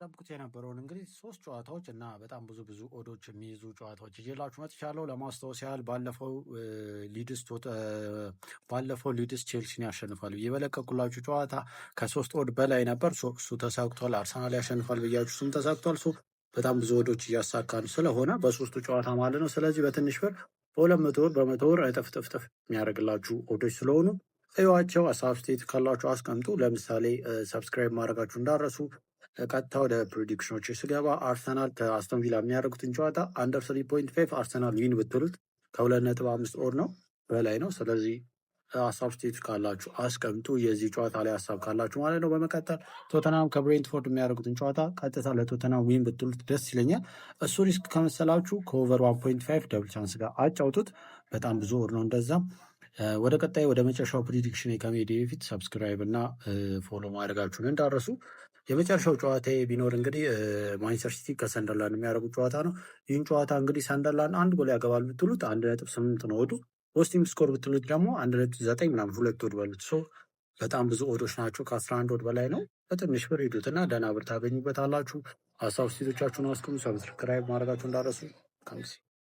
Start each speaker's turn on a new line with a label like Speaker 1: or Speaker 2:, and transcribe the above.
Speaker 1: ጠብቁት የነበረውን እንግዲህ 3 ጨዋታዎች እና በጣም ብዙ ኦዶች የሚይዙ ጨዋታዎች ይዤላችሁ መጥቻለሁ። ለማስታወስ ያህል ባለፈው ሊድስ ቼልሲን ያሸንፋል ብዬ በለቀኩላችሁ ጨዋታ ከ3 ኦድ በላይ ነበር። እሱ ተሳክቷል። አርሰናል ያሸንፋል ብያችሁ እሱም ተሳክቷል። በጣም ብዙ ኦዶች እያሳካን ስለሆነ በ3ቱ ጨዋታ ማለት ነው። ስለዚህ በትንሽ ብር በ200 ብር በ100 ብር እጥፍ የሚያደርግላችሁ ኦዶች ስለሆኑ እዩዋቸው። ሀሳብ ስቴት ካላችሁ አስቀምጡ። ለምሳሌ ሰብስክራይብ ማድረጋችሁ እንዳረሱ። ቀጥታ ወደ ፕሬዲክሽኖች ስገባ አርሰናል ከአስቶን ቪላ የሚያደርጉትን ጨዋታ አንደር 3.5 አርሰናል ዊን ብትሉት ከ2.5 ኦድ ነው በላይ ነው። ስለዚህ ሀሳብ ስቴት ካላችሁ አስቀምጡ። የዚህ ጨዋታ ላይ ሀሳብ ካላችሁ ማለት ነው። በመቀጠል ቶተናም ከብሬንትፎርድ የሚያደርጉትን ጨዋታ ቀጥታ ለቶተናም ዊን ብትሉት ደስ ይለኛል። እሱ ሪስክ ከመሰላችሁ ከኦቨር 1.5 ደብል ቻንስ ጋር አጫውቱት። በጣም ብዙ ኦድ ነው እንደዛም። ወደ ቀጣይ ወደ መጨረሻው ፕሪዲክሽን ከመሄዴ በፊት ሰብስክራይብ እና ፎሎ ማድረጋችሁን እንዳረሱ። የመጨረሻው ጨዋታ ቢኖር እንግዲህ ማንቸስተር ሲቲ ከሰንደርላንድ የሚያደርጉት ጨዋታ ነው። ይህን ጨዋታ እንግዲህ ሰንደርላንድ 1 ጎል ያገባል ብትሉት 1.8 ነው ኦዱ። ፖስቲንግ ስኮር ብትሉት ደግሞ 1.9 ምናምን 2 ኦድ በሉት። በጣም ብዙ ኦዶች ናቸው። ከ11 ኦድ በላይ ነው። በትንሽ ብር ሂዱትና ደህና ብር ታገኙበታላችሁ። ሀሳብ ስቴቶቻችሁን አስቀምጡ። ሰብስክራይብ ማድረጋችሁ እንዳረሱ።